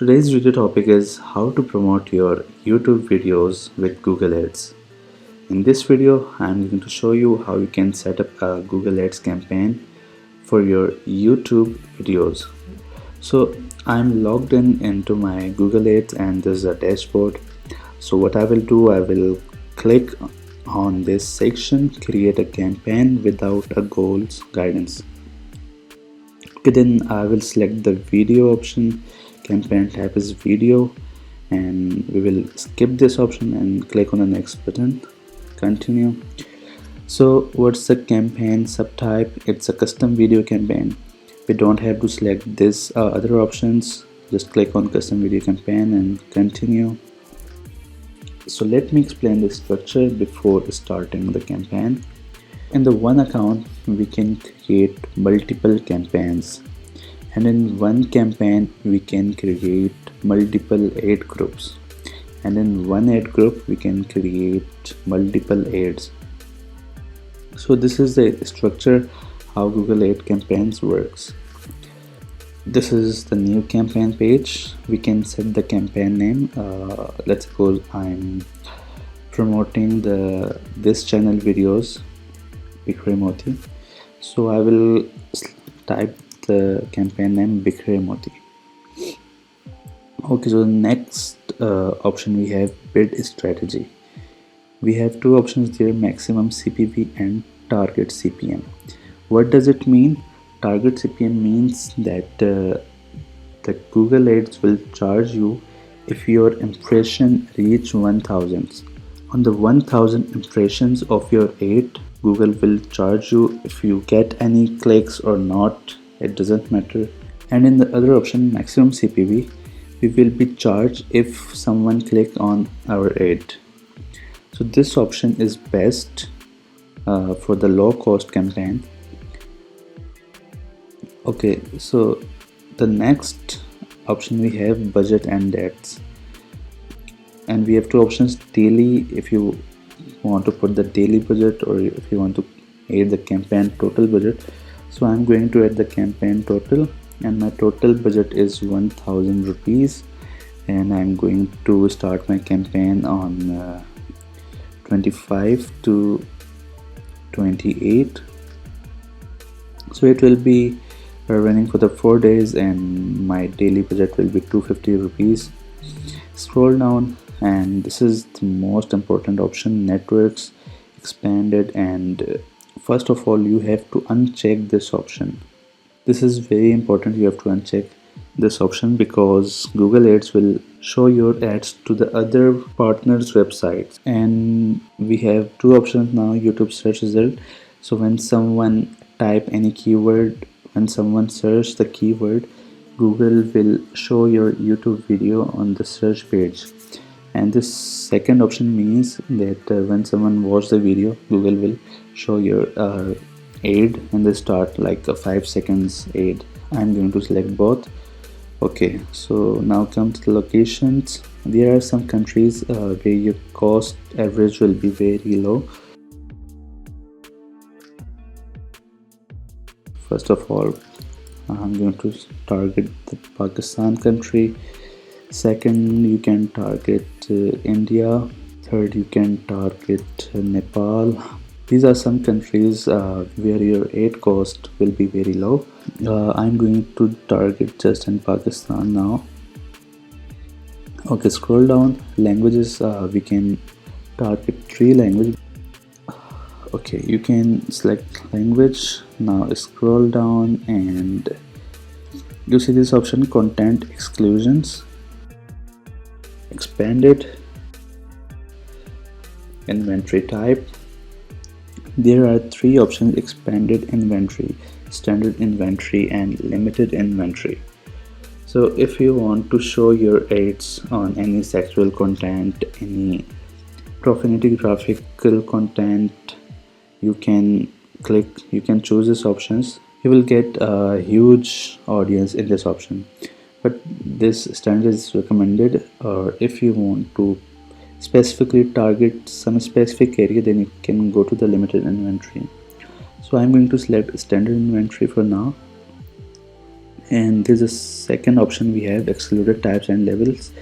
Today's video topic is how to promote your YouTube videos with Google Ads. In this video, I'm going to show you how you can set up a Google Ads campaign for your YouTube videos. So I'm logged into my Google Ads and this is a dashboard. So what I will do, I will click on this section, create a campaign without a goals guidance. Okay, then I will select the video option. Campaign type is video, and we will skip this option and click on the next button, continue. So what's the campaign subtype? It's a custom video campaign. We don't have to select this other options, just click on custom video campaign and continue. So let me explain the structure before starting the campaign. In the one account we can create multiple campaigns, and in one campaign we can create multiple ad groups, and in one ad group we can create multiple ads. So this is the structure how Google Ad campaigns works. This is the new campaign page. We can set the campaign name. Let's suppose I'm promoting this channel videos, Bikhre Moti. So I will type the campaign name Bikhre Moti. Okay, so the next option we have bid strategy. We have two options there, maximum CPV and target CPM. What does it mean? Target CPM means that the Google Ads will charge you if your impression reach 1000. On the 1000 impressions of your ad, Google will charge you. If you get any clicks or not, it doesn't matter. And in the other option, maximum CPV, we will be charged if someone click on our ad. So this option is best for the low cost campaign. Okay, so the next option we have budget and dates, and we have two options, daily if you want to put the daily budget, or if you want to add the campaign total budget. So I'm going to add the campaign total, and my total budget is 1000 rupees, and I'm going to start my campaign on 25 to 28. So it will be running for the 4 days, and my daily budget will be 250 rupees. Scroll down, and this is the most important option, networks expanded. And first of all, you have to uncheck this option. This is very important. You have to uncheck this option because Google Ads will show your ads to the other partners' websites. And we have two options now, YouTube search result. So when someone type any keyword, when someone search the keyword, Google will show your YouTube video on the search page. And this second option means that when someone watch the video, Google will show your ad in the start, like a 5 seconds ad. I'm going to select both. Okay, so now come to the locations. There are some countries where your cost average will be very low. First of all, I'm going to target the Pakistan country. Second, you can target India. Third, you can target Nepal. These are some countries where your ad cost will be very low. I'm going to target just in Pakistan now. Okay, scroll down. Languages, we can target 3 languages. Okay, you can select language. Now scroll down and you see this option, content exclusions, expanded, inventory type. There are 3 options, expanded inventory, standard inventory and limited inventory. So if you want to show your ads on any sexual content, any profanity graphical content, you can choose these options. You will get a huge audience in this option, but this standard is recommended. Or if you want to specifically target some specific area, then you can go to the limited inventory. So I'm going to select standard inventory for now. And there's a second option we have, excluded types and labels.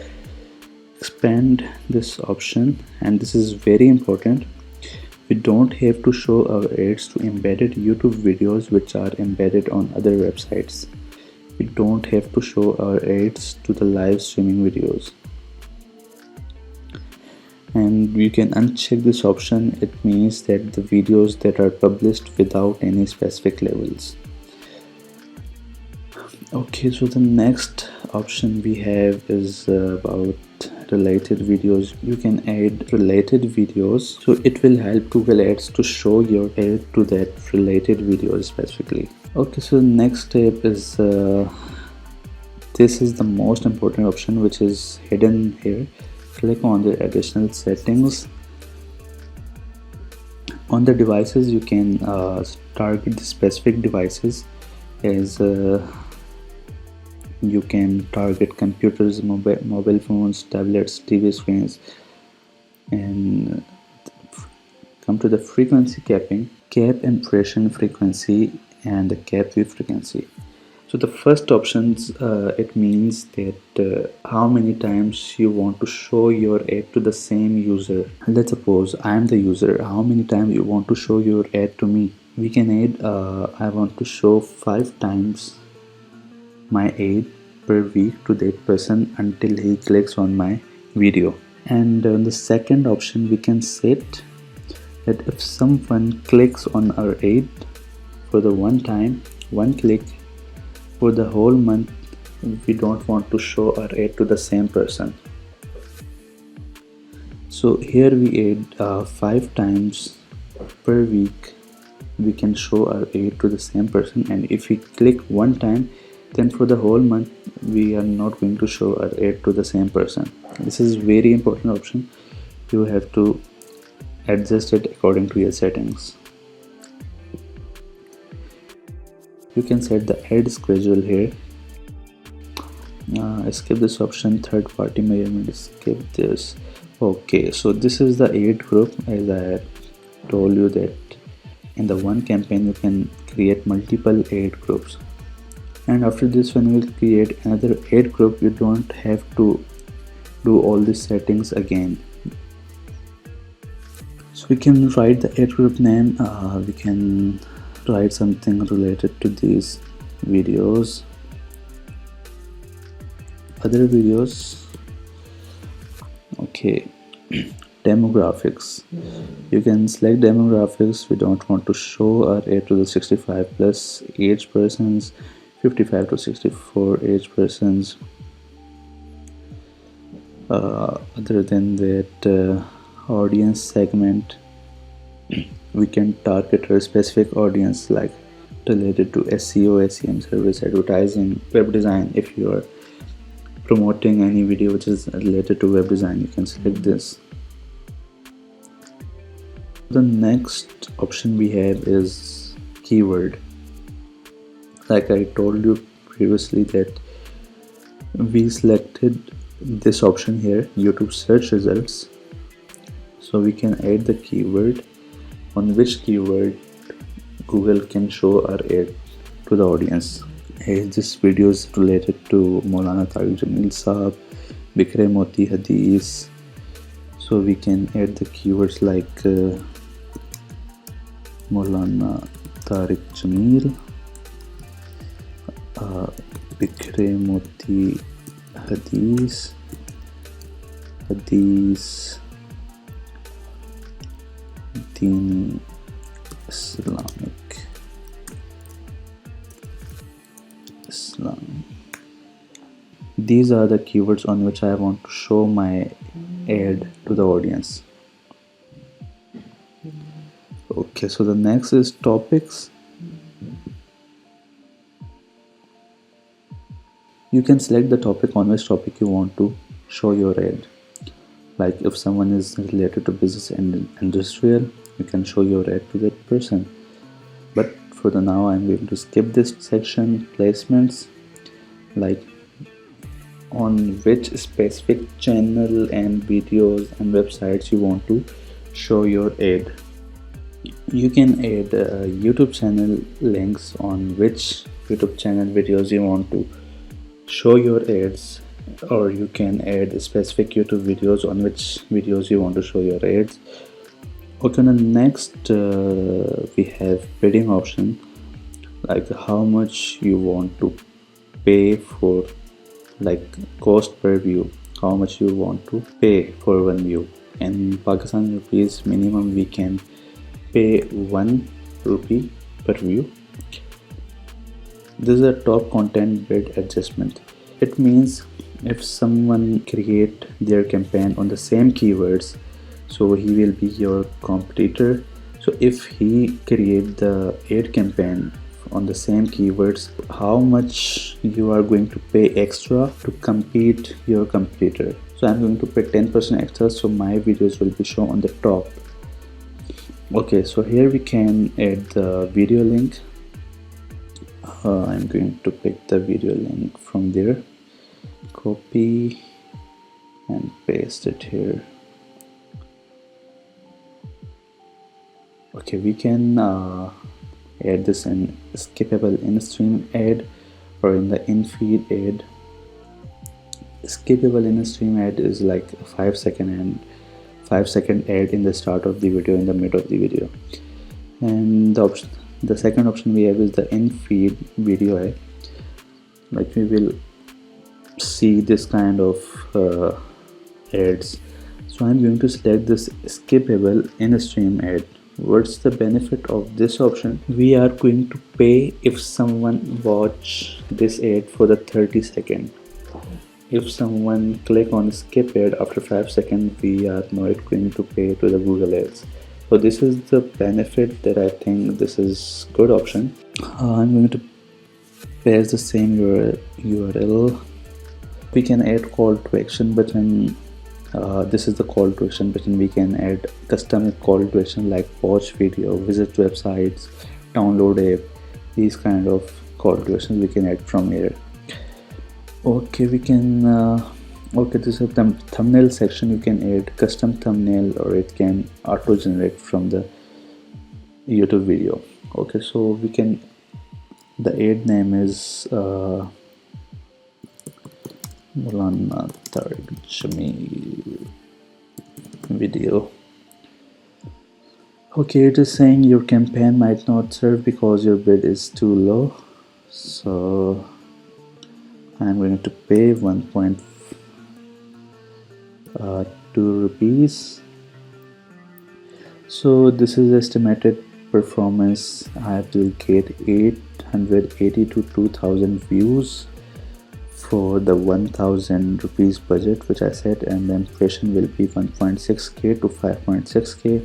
Expand this option, and this is very important. We don't have to show our ads to embedded YouTube videos which are embedded on other websites. We don't have to show our ads to the live streaming videos. And you can uncheck this option. It means that the videos that are published without any specific labels. Okay, so the next option we have is about related videos. You can add related videos, so it will help Google Ads to show your ad to that related video specifically. Okay, so the next step is this is the most important option, which is hidden here. Click on the additional settings. On the devices, you can target the specific devices, as you can target computers, mobile phones, tablets, TV screens. And come to the frequency capping, cap impression frequency and the cap view frequency. So the first options, it means that how many times you want to show your ad to the same user. Let's suppose I am the user. How many times you want to show your ad to me? We can add I want to show 5 times my ad per week to that person until he clicks on my video. And on the second option, we can set that if someone clicks on our ad for the one time, one click, for the whole month, we don't want to show our ad to the same person. So here we add 5 times per week we can show our ad to the same person, and if we click one time, then for the whole month we are not going to show our ad to the same person. This is very important option. You have to adjust it according to your settings. You can set the ad schedule here. Skip this option, third party measurement, skip this. Okay, so this is the ad group. As I told you that in the one campaign you can create multiple ad groups, and after this when you create another ad group, you don't have to do all these settings again. So we can write the ad group name. We can write something related to these videos, other videos. Okay, demographics. You can select demographics. We don't want to show our ad to the 65 plus age persons, 55 to 64 age persons. Other than that, audience segment, we can target a specific audience like related to SEO, SEM, service advertising, web design. If you are promoting any video which is related to web design, you can select this. The next option we have is keyword. Like I told you previously that we selected this option here, YouTube search results. So we can add the keyword, on which keyword Google can show our ad to the audience. Hey, this video is related to Maulana Tariq Jamil Saab, Bikre Moti Hadith. So we can add the keywords like Maulana Tariq Jamil, Bikre Moti Hadith, Dini Islam. These are the keywords on which I want to show my ad to the audience. Okay, so the next is topics. You can select the topic, on which topic you want to show your ad. Like if someone is related to business and industrial, you can show your ad to that person. But for the now, I'm going to skip this section. Placements, like on which specific channel and videos and websites you want to show your ad. You can add YouTube channel links on which YouTube channel videos you want to show your ads, or you can add specific YouTube videos on which videos you want to show your ads. Okay, on the next we have bidding option, like how much you want to pay for, like cost per view, how much you want to pay for one view. In Pakistan rupees, minimum we can pay 1 rupee per view. This is a top content bid adjustment. It means if someone create their campaign on the same keywords, so he will be your competitor. So if he create the ad campaign on the same keywords, how much you are going to pay extra to compete your competitor? So I'm going to pay 10% extra, so my videos will be shown on the top. Okay, so here we can add the video link. I'm going to pick the video link from there, copy and paste it here. Okay, we can add this in skippable in-stream ad or in the in-feed ad. Skippable in-stream ad is like a 5-second ad in the start of the video, in the mid of the video. And the second option we have is the in-feed video ad. Like we will see this kind of ads. So I'm going to select this skippable in-stream ad. What's the benefit of this option? We are going to pay if someone watch this ad for the 30 seconds. If someone click on skip ad after 5 seconds, we are not going to pay to the Google ads. So this is the benefit that I think this is good option. I'm going to paste the same URL. We can add call to action button. This is the call to action button. We can add custom call to action like watch video, visit websites, download app. These kind of call to actions we can add from here. Okay, we can okay, this is a thumbnail section. You can add custom thumbnail, or it can auto generate from the YouTube video. Okay, so we can, the ad name is Mulana Tarjami video. Okay, it is saying your campaign might not serve because your bid is too low. So I'm going to pay 1.2 rupees. So this is estimated performance. I will get 880 to 2000 views for the 1000 rupees budget which I said, and the impression will be 1.6k to 5.6k.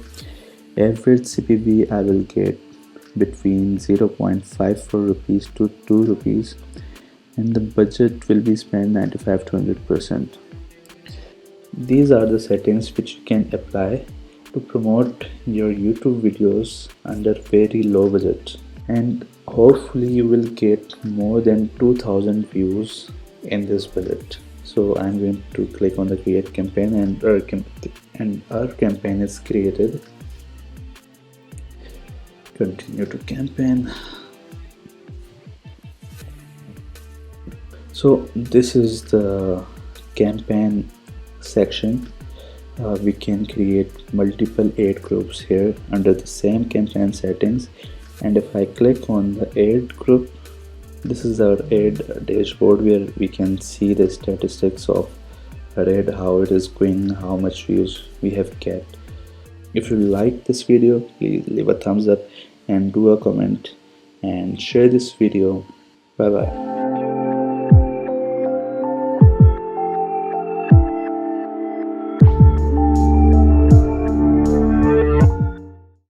Average CPV I will get between 0.54 rupees to 2 rupees, and the budget will be spent 95 to 100%. These are the settings which you can apply to promote your YouTube videos under very low budget, and hopefully you will get more than 2000 views in this budget. So I'm going to click on the create campaign, and our campaign is created. Continue to campaign. So this is the campaign section. We can create multiple ad groups here under the same campaign settings, and if I click on the ad group, this is our ad dashboard where we can see the statistics of our ad, how it is going, how much views we have get. If you like this video, please leave a thumbs up and do a comment and share this video. Bye bye.